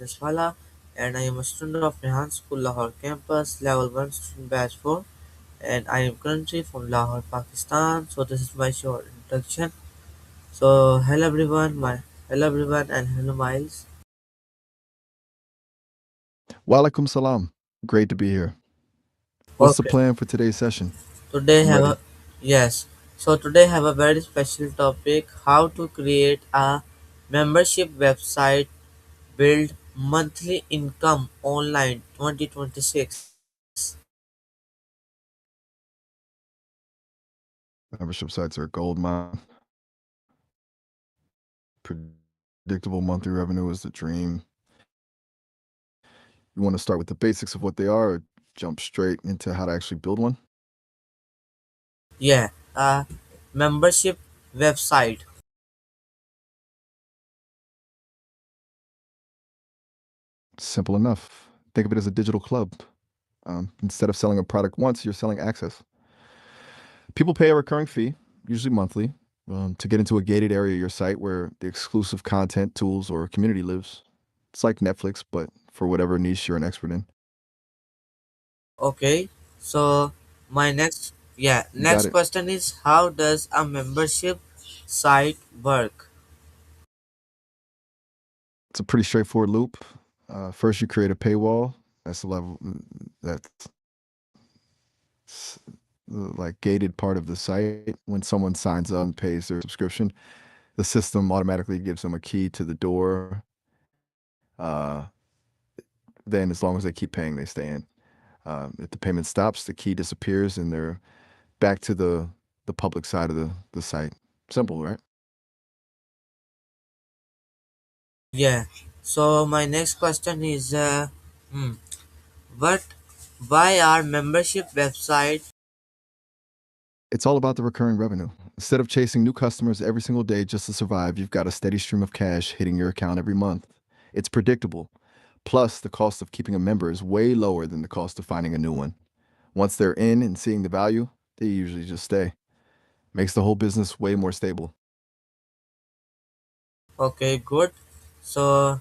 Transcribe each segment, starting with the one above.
Jaswala, and I am a student of Rehan School, Lahore campus, level 1 student batch 4, and I am currently from Lahore, Pakistan. So this is my short introduction. So hello everyone, and hello Miles. Walaikum salam. Great to be here. What's the Okay, plan for today's session? today I'm have ready. a yes. So today have a very special topic: how to create a membership website, build monthly income online 2026. Membership sites are a gold mine. Predictable monthly revenue is the dream. You want to start with the basics of what they are or jump straight into how to actually build one? Yeah, a membership website. Simple enough. Think of it as a digital club. Instead of selling a product once, you're selling access. People pay a recurring fee, usually monthly, to get into a gated area of your site where the exclusive content, tools, or community lives. It's like Netflix, but for whatever niche you're an expert in. Okay, so my You got next it. question is, how does a membership site work? It's a pretty straightforward loop. First, you create a paywall. That's the level that's the like gated part of the site. When someone signs up and pays their subscription, the system automatically gives them a key to the door. Uh, then, as long as they keep paying, they stay in. If the payment stops, the key disappears, and they're back to the public side of the site. Simple, right? Yeah. So my next question is, hmm, what? Why are membership websites? It's all about the recurring revenue. Instead of chasing new customers every single day just to survive, you've got a steady stream of cash hitting your account every month. It's predictable. Plus, the cost of keeping a member is way lower than the cost of finding a new one. Once they're in and seeing the value, they usually just stay. Makes the whole business way more stable. Okay, good. So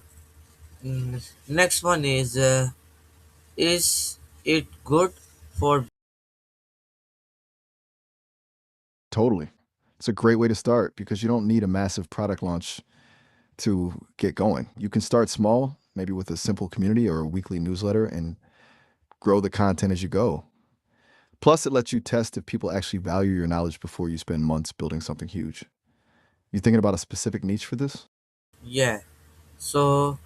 next one is it good for? Totally. It's a great way to start because you don't need a massive product launch to get going. You can start small, maybe with a simple community or a weekly newsletter, and grow the content as you go. Plus, it lets you test if people actually value your knowledge before you spend months building something huge. You thinking about a specific niche for this? Yeah. So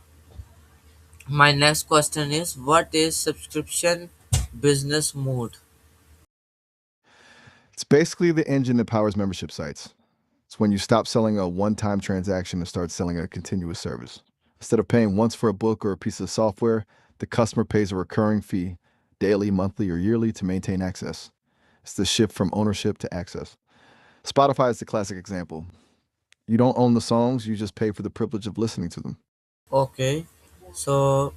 my next question is, what is subscription business mode? It's basically the engine that powers membership sites. It's when you stop selling a one time transaction and start selling a continuous service. Instead of paying once for a book or a piece of software, the customer pays a recurring fee, daily, monthly, or yearly, to maintain access. It's the shift from ownership to access. Spotify is the classic example. You don't own the songs, you just pay for the privilege of listening to them. Okay. So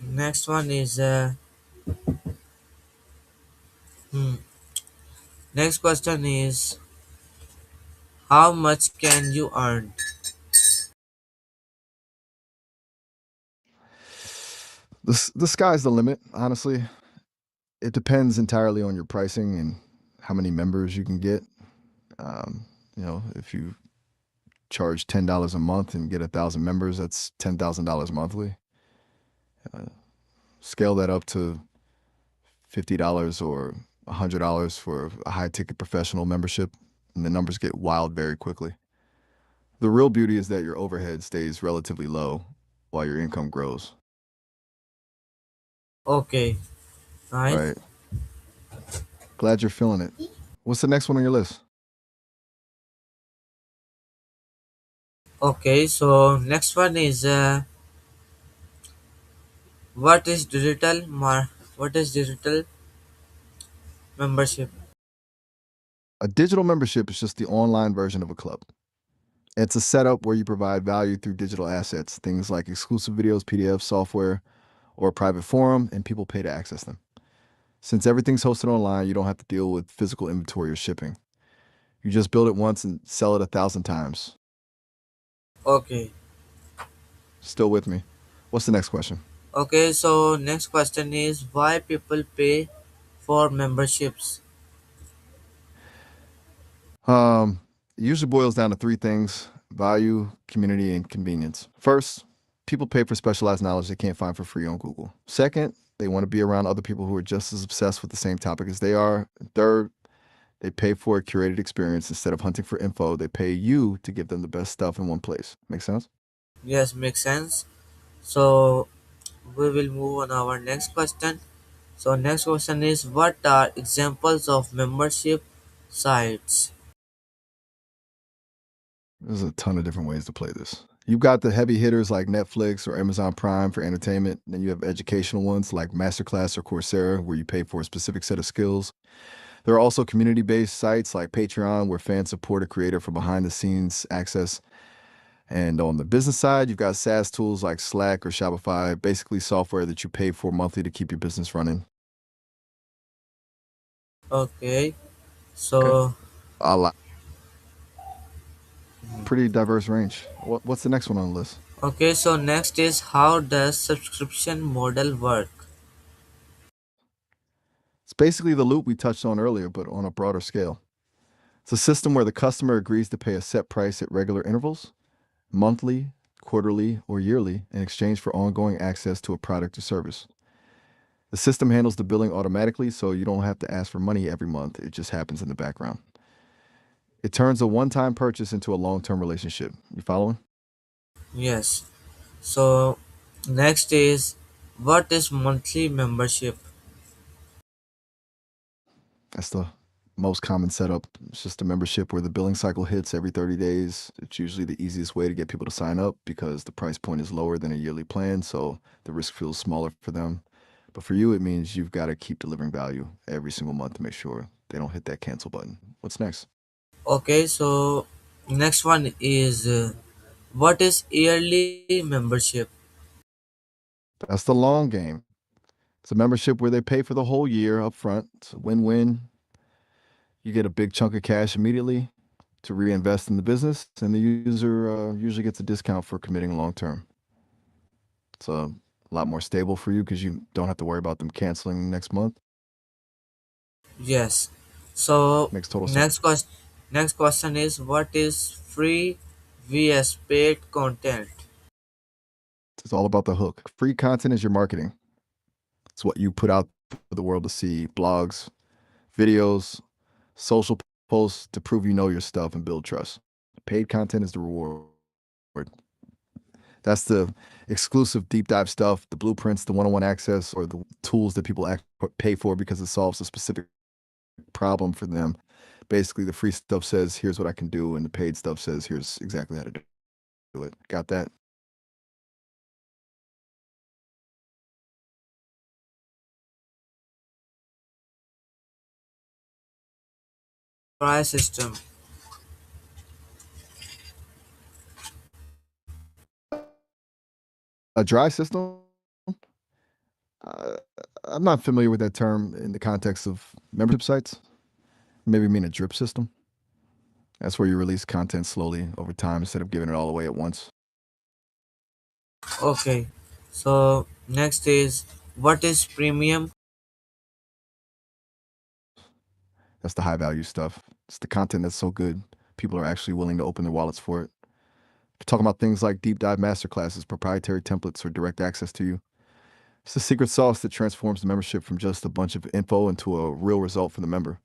next one is hmm, next question is, how much can you earn? The sky's the limit, honestly. It depends entirely on your pricing and how many members you can get. Um, if you charge $10 a month and get 1,000 members, that's $10,000 monthly. Uh, Scale that up to $50 or $100 for a high ticket professional membership, and the numbers get wild very quickly. The real beauty is that your overhead stays relatively low while your income grows. Okay, nice. Right. Glad you're feeling it. What's the next one on your list? Okay, so next one is, what is what is digital membership? A digital membership is just the online version of a club. It's a setup where you provide value through digital assets, things like exclusive videos, PDFs, software, or a private forum, and people pay to access them. Since everything's hosted online, you don't have to deal with physical inventory or shipping. You just build it once and sell it 1,000 times. Okay, Still with me? What's the next question? Okay, so next question is why people pay for memberships. Um, it usually boils down to three things: value, community, and convenience. First, people pay for specialized knowledge they can't find for free on Google. Second, they want to be around other people who are just as obsessed with the same topic as they are. Third, they pay for a curated experience instead of hunting for info. They pay you to give them the best stuff in one place. Make sense? Yes, makes sense. So we will move on our next question. So next question is what are examples of membership sites? There's a ton of different ways to play this. You've got the heavy hitters like Netflix or Amazon Prime for entertainment. Then you have educational ones like Masterclass or Coursera, where you pay for a specific set of skills. There are also community based sites like Patreon, where fans support a creator for behind the scenes access. And on the business side, you've got SaaS tools like Slack or Shopify, basically software that you pay for monthly to keep your business running. Okay, Okay. so A lot. Pretty diverse range. What's the next one on the list? so next is how does subscription model work? It's basically the loop we touched on earlier, but on a broader scale. It's a system where the customer agrees to pay a set price at regular intervals, monthly, quarterly, or yearly, in exchange for ongoing access to a product or service. The system handles the billing automatically, so you don't have to ask for money every month. It just happens in the background. It turns a one time purchase into a long term relationship. You following? Yes. So next is what is monthly membership? That's the most common setup. It's just a membership where the billing cycle hits every 30 days. It's usually the easiest way to get people to sign up because the price point is lower than a yearly plan, so the risk feels smaller for them. But for you, it means you've got to keep delivering value every single month to make sure they don't hit that cancel button. What's next? Okay, so next one is what is yearly membership? That's the long game. It's a membership where they pay for the whole year up front. It's a win win. You get a big chunk of cash immediately to reinvest in the business, and the user usually gets a discount for committing long term. It's a lot more stable for you because you don't have to worry about them canceling next month. Yes. So Makes total sense. next question is what is free vs paid content? It's all about the hook. Free content is your marketing. It's what you put out for the world to see: blogs, videos, social posts to prove you know your stuff and build trust. Paid content is the reward. That's the exclusive deep dive stuff, the blueprints, the one-on-one access, or the tools that people pay for because it solves a specific problem for them. Basically, the free stuff says, here's what I can do, and the paid stuff says, here's exactly how to do it. Got that? Price system. A dry system? Uh, I'm not familiar with that term in the context of membership sites. Maybe mean a drip system. That's where you release content slowly over time instead of giving it all away at once. Okay. So next is what is premium? That's the high value stuff. It's the content that's so good, people are actually willing to open their wallets for it. We're talking about things like deep dive masterclasses, proprietary templates, or direct access to you. It's the secret sauce that transforms the membership from just a bunch of info into a real result for the member.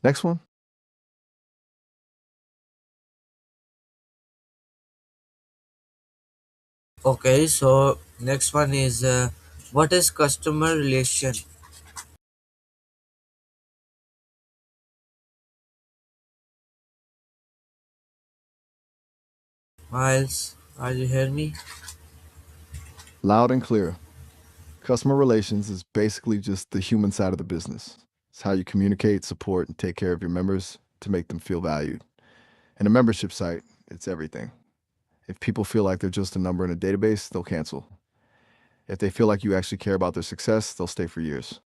Next one. Okay, so next one is what is customer relation? Miles, are you hear me? Loud and clear. Customer relations is basically just the human side of the business. It's how you communicate, support, and take care of your members to make them feel valued. And a membership site, it's everything. If people feel like they're just a number in a database, they'll cancel. If they feel like you actually care about their success, they'll stay for years.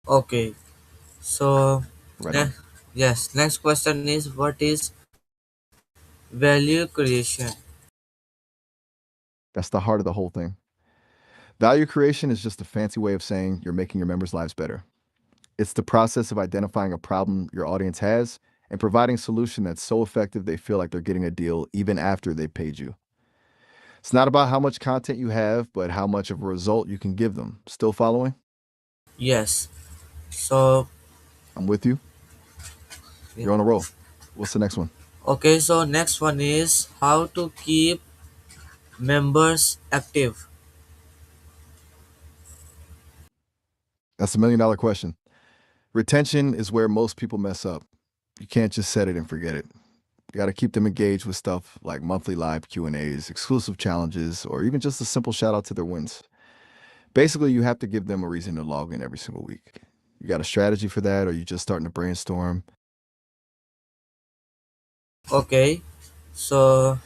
Okay, so Right ne- on. yes, next question is what is value creation? That's the heart of the whole thing. Value creation is just a fancy way of saying you're making your members' lives better. It's the process of identifying a problem your audience has and providing a solution that's so effective they feel like they're getting a deal even after they paid you. It's not about how much content you have, but how much of a result you can give them. Still following? Yes. So I'm with you. yeah. You're on a roll. What's the next one? Okay, so next one is how to keep members active. That's $1 million question. Retention is where most people mess up. You can't just set it and forget it. You got to keep them engaged with stuff like monthly live Q&As, exclusive challenges, or even just a simple shout out to their wins. Basically, you have to give them a reason to log in every single week. You got a strategy for that, or you just starting to brainstorm? Okay. So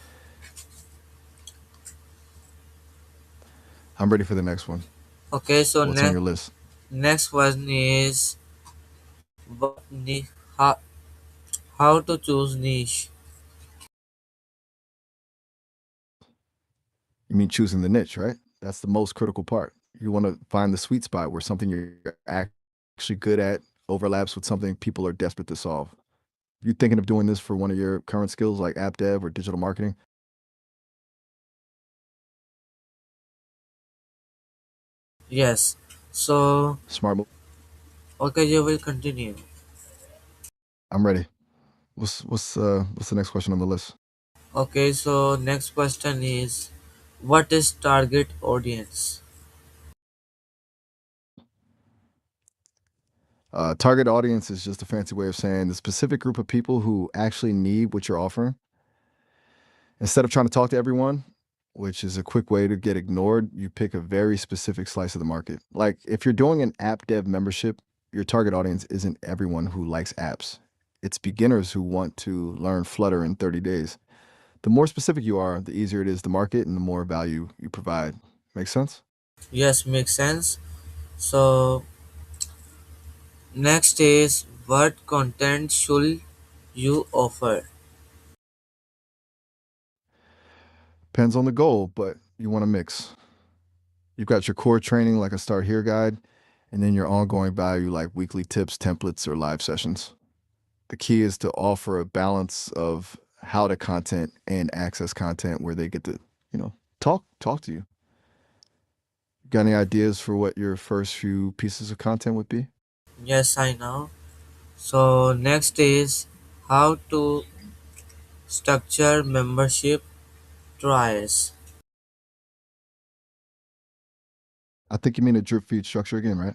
I'm ready for the next one. okay, so What's on your list? next one is what how to choose niche. You mean choosing the niche, right? That's the most critical part. You want to find the sweet spot where something you're actually good at overlaps with something people are desperate to solve. You thinking of doing this for one of your current skills like app dev or digital marketing? Yes. So Smart move. okay, you will continue. I'm ready. What's the next question on the list? Okay, so next question is what is target audience? Target audience is just a fancy way of saying the specific group of people who actually need what you're offering. Instead of trying to talk to everyone, which is a quick way to get ignored, you pick a very specific slice of the market. Like if you're doing an app dev membership, your target audience isn't everyone who likes apps. It's beginners who want to learn Flutter in 30 days. The more specific you are, the easier it is to market and the more value you provide. Make sense? Yes, makes sense. So next is what content should you offer? Depends on the goal, but you want to mix. You've got your core training like a Start Here guide, and then your ongoing value like weekly tips, templates, or live sessions. The key is to offer a balance of how to content and access content where they get to, you know, talk to you. Got any ideas for what your first few pieces of content would be? Yes, I know. So next is how to structure membership trials. I think you mean a drip feed structure again, right?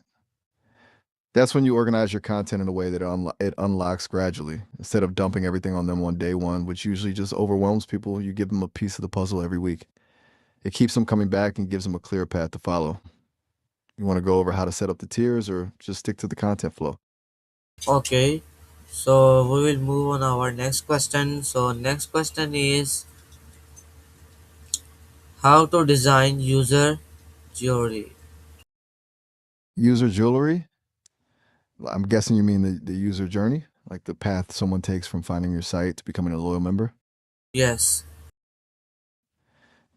That's when you organize your content in a way that it unlocks gradually. Instead of dumping everything on them on day one, which usually just overwhelms people, you give them a piece of the puzzle every week. It keeps them coming back and gives them a clear path to follow. You want to go over how to set up the tiers or just stick to the content flow? Okay, so we will move on our next question. So next question is how to design user journey. User jewelry? I'm guessing you mean the user journey, like the path someone takes from finding your site to becoming a loyal member. Yes.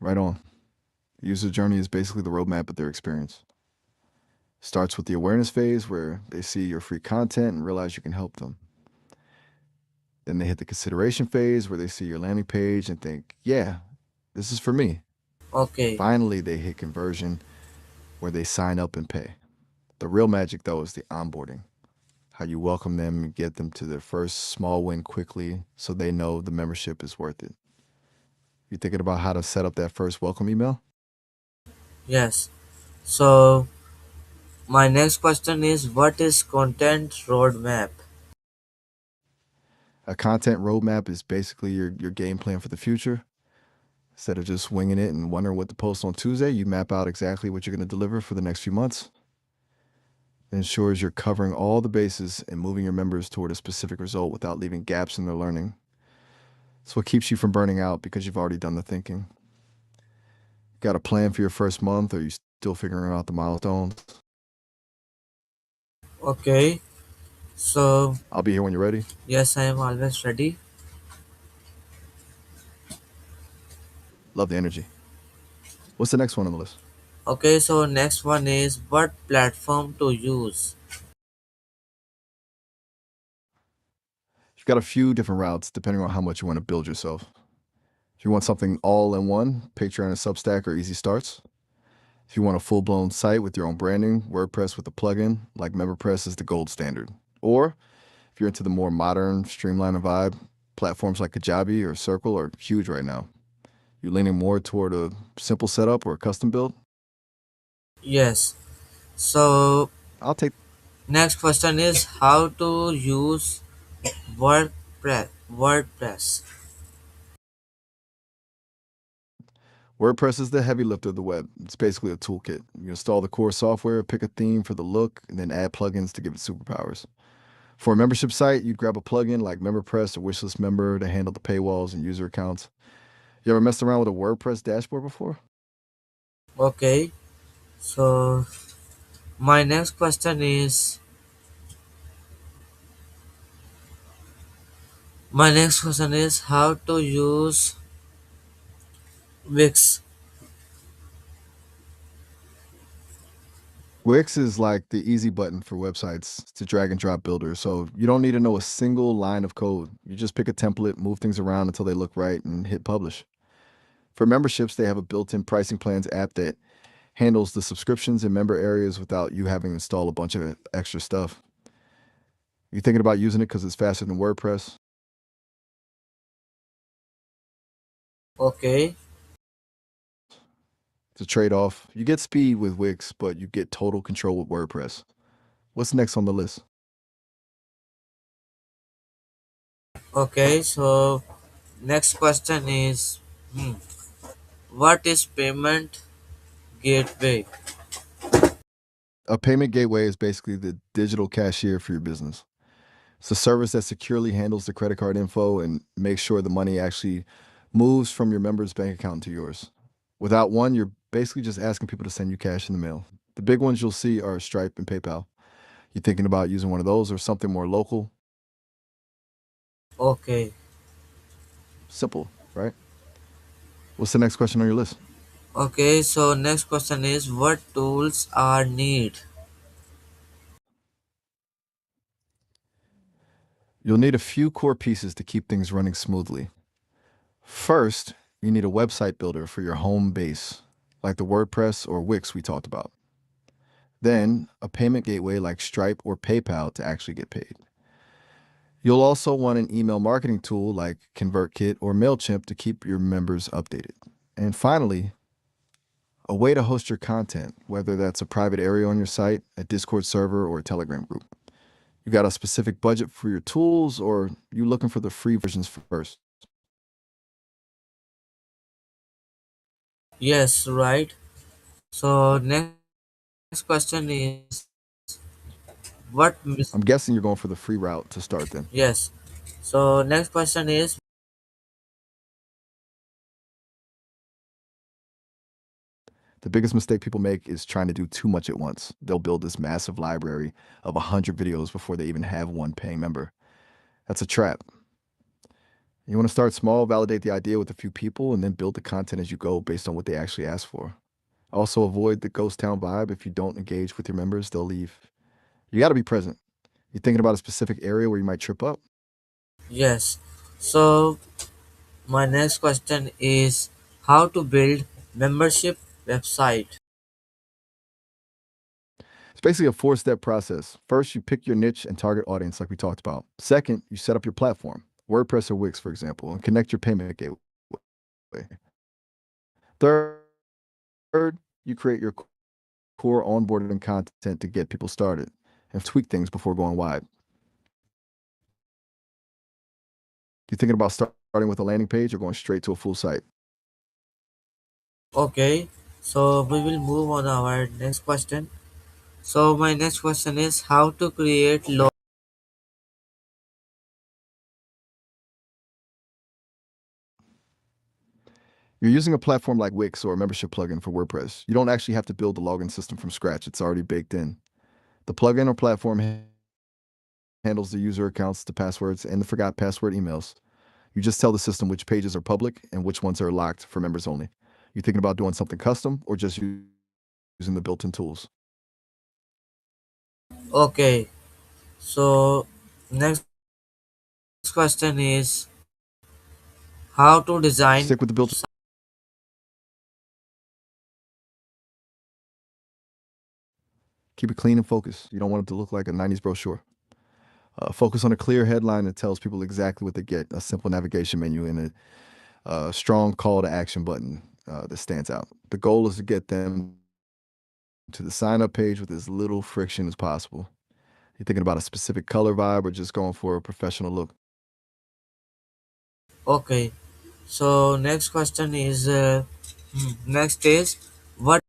Right on. User journey is basically the roadmap of their experience. Starts with the awareness phase where they see your free content and realize you can help them. Then they hit the consideration phase where they see your landing page and think, yeah, this is for me. Okay. Finally, they hit conversion where they sign up and pay. The real magic, though, is the onboarding. How you welcome them and get them to their first small win quickly so they know the membership is worth it. You thinking about how to set up that first welcome email? Yes. So my next question is what is content roadmap? A content roadmap is basically your game plan for the future. Instead of just winging it and wondering what to post on Tuesday, you map out exactly what you're going to deliver for the next few months. It ensures you're covering all the bases and moving your members toward a specific result without leaving gaps in their learning. It's what keeps you from burning out because you've already done the thinking. Got a plan for your first month, or are you still figuring out the milestones? Okay. So I'll be here when you're ready. yes, I am always ready. Love the energy. What's the next one on the list? Okay, so next one is what platform to use. You've got a few different routes depending on how much you want to build yourself. If you want something all in one, Patreon and Substack are easy starts. If you want a full blown site with your own branding, WordPress with a plugin like MemberPress is the gold standard. Or if you're into the more modern, streamlined vibe, platforms like Kajabi or Circle are huge right now. You leaning more toward a simple setup or a custom build? Yes. So I'll take next question is how to use WordPress. WordPress is the heavy lift of the web. It's basically a toolkit. You install the core software, pick a theme for the look, and then add plugins to give it superpowers. For a membership site, you'd grab a plugin like MemberPress or Wishlist Member to handle the paywalls and user accounts. You ever messed around with a WordPress dashboard before? Okay. So my next question is how to use Wix. Wix is like the easy button for websites to drag and drop builders. So you don't need to know a single line of code. You just pick a template, move things around until they look right, and hit publish. For memberships, they have a built in pricing plans app that handles the subscriptions and member areas without you having to install a bunch of extra stuff. You thinking about using it because it's faster than WordPress? Okay. It's a trade off. You get speed with Wix, but you get total control with WordPress. What's next on the list? Okay. So next question is what is payment gateway? A payment gateway is basically the digital cashier for your business. It's a service that securely handles the credit card info and makes sure the money actually moves from your member's bank account to yours. Without one, you're basically just asking people to send you cash in the mail. The big ones you'll see are Stripe and PayPal. You thinking about using one of those or something more local? Okay. Simple, right? What's the next question on your list? Okay. So next question is what tools are need? You'll need a few core pieces to keep things running smoothly. First, you need a website builder for your home base, like the WordPress or Wix we talked about. Then, a payment gateway like Stripe or PayPal to actually get paid. You'll also want an email marketing tool like ConvertKit or MailChimp to keep your members updated. And finally, a way to host your content, whether that's a private area on your site, a Discord server, or a Telegram group. You got a specific budget for your tools, or you looking for the free versions first? Yes, right. So next question is what mis- I'm guessing you're going for the free route to start then. yes. So next question is The biggest mistake people make is trying to do too much at once. They'll build this massive library of 100 videos before they even have one paying member. That's a trap. You want to start small, validate the idea with a few people, and then build the content as you go based on what they actually ask for. Also, avoid the ghost town vibe. If you don't engage with your members, they'll leave. You got to be present. You thinking about a specific area where you might trip up? yes. So my next question is how to build membership website. It's basically a four-step process. First, you pick your niche and target audience, like we talked about. Second, you set up your platform, WordPress or Wix, for example, and connect your payment gateway. Third, you create your core onboarding content to get people started and tweak things before going wide. You thinking about starting with a landing page or going straight to a full site? Okay. So we will move on our next question. So my next question is how to create You're using a platform like Wix or a membership plugin for WordPress. You don't actually have to build the login system from scratch. It's already baked in. The plugin or platform handles the user accounts, the passwords, and the forgot password emails. You just tell the system which pages are public and which ones are locked for members only. You thinking about doing something custom or just using the built-in tools? Okay, so next question is how to design Stick with the built-in. Keep it clean and focused. You don't want it to look like a 90s brochure. Focus on a clear headline that tells people exactly what they get, a simple navigation menu, and a strong call to action button that stands out. The goal is to get them to the sign up page with as little friction as possible. You thinking about a specific color vibe or just going for a professional look? Okay, so next question is next is what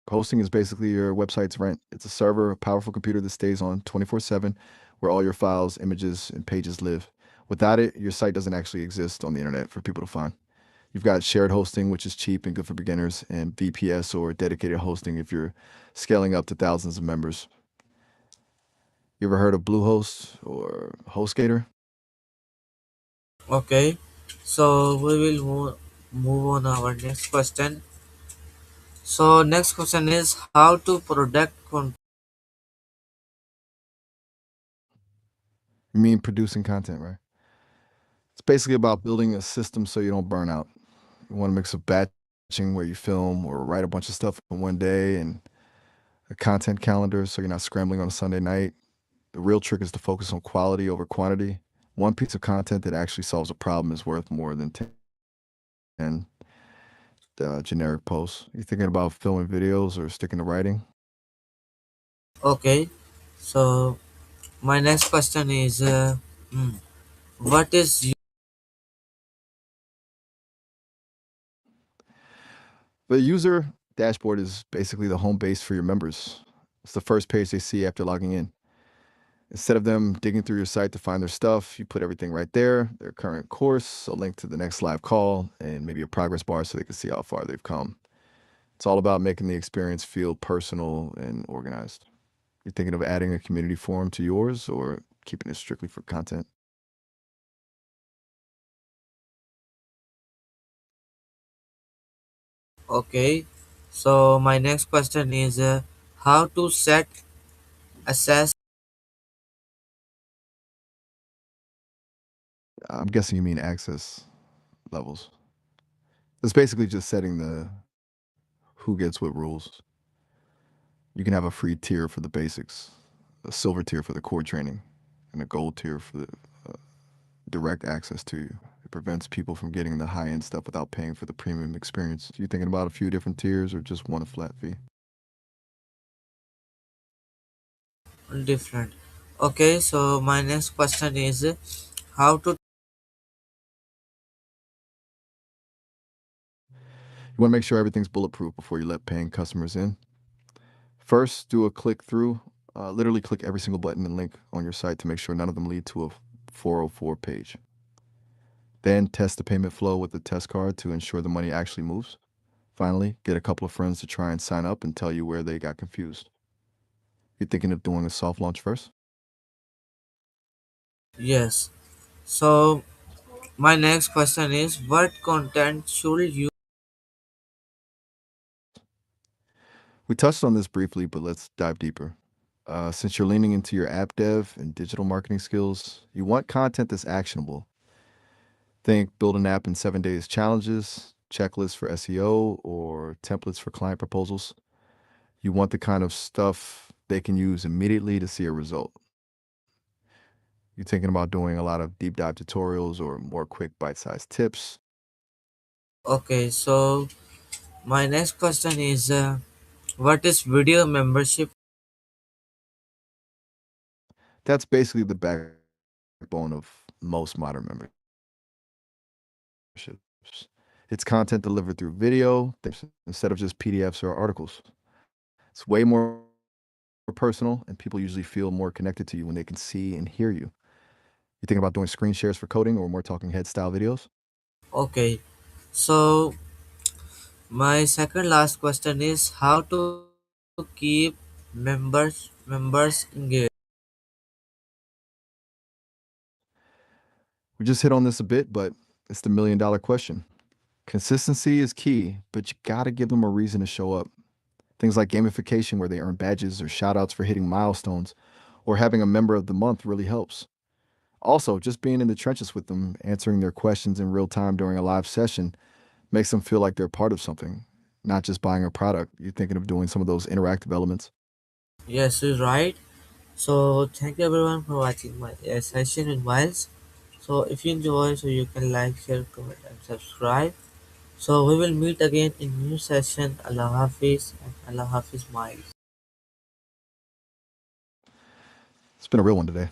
Hosting is basically your website's rent. It's a server, a powerful computer that stays on 24/7, where all your files, images, and pages live. Without it, your site doesn't actually exist on the internet for people to find. You've got shared hosting, which is cheap and good for beginners, and VPS or dedicated hosting if you're scaling up to thousands of members. You ever heard of Bluehost or HostGator? okay, so we will move on our next question. So next question is how to product You mean producing content, right? It's basically about building a system so you don't burn out. You want to mix of batching where you film or write a bunch of stuff in one day and a content calendar so you're not scrambling on a Sunday night. The real trick is to focus on quality over quantity. One piece of content that actually solves a problem is worth more than 10 generic posts. You thinking about filming videos or sticking to writing? okay, so my next question is hmm, what is The user dashboard is basically the home base for your members. It's the first page they see after logging in. Instead of them digging through your site to find their stuff, you put everything right there, their current course, a link to the next live call, and maybe a progress bar so they can see how far they've come. It's all about making the experience feel personal and organized. You're thinking of adding a community forum to yours or keeping it strictly for content? okay, so my next question is how to set assess I'm guessing you mean access levels. It's basically just setting the who gets what rules. You can have a free tier for the basics, a silver tier for the core training, and a gold tier for the direct access to you. It prevents people from getting the high end stuff without paying for the premium experience. You thinking about a few different tiers or just one a flat fee? different. Okay, so my next question is how to You want to make sure everything's bulletproof before you let paying customers in. First, do a click through. Literally click every single button and link on your site to make sure none of them lead to a 404 page. Then test the payment flow with the test card to ensure the money actually moves. Finally, get a couple of friends to try and sign up and tell you where they got confused. You thinking of doing a soft launch first? yes. So my next question is what content should you We touched on this briefly, but let's dive deeper. Since you're leaning into your app dev and digital marketing skills, you want content that's actionable. Think build an app in 7 days challenges, checklists for SEO, or templates for client proposals. You want the kind of stuff they can use immediately to see a result. You're thinking about doing a lot of deep dive tutorials or more quick bite sized tips. Okay, so my next question is what is video membership? That's basically the backbone of most modern memberships. It's content delivered through video instead of just PDFs or articles. It's way more personal, and people usually feel more connected to you when they can see and hear you. You thinking about doing screen shares for coding or more talking head style videos? Okay, so my second last question is how to keep members engaged. We just hit on this a bit, but It's the $1 million question. Consistency is key, but you gotta give them a reason to show up. Things like gamification, where they earn badges or shout outs for hitting milestones, or having a member of the month really helps. Also, just being in the trenches with them, answering their questions in real time during a live session, makes them feel like they're part of something, not just buying a product. You're thinking of doing some of those interactive elements. Yes, you're right. So thank you everyone for watching my session in Miles. So if you enjoy, so you can like, share, comment, and subscribe. So we will meet again in new session. Allah Hafiz and Allah Hafiz Miles. It's been a real one today.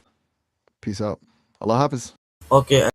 Peace out. Allah Hafiz. Okay.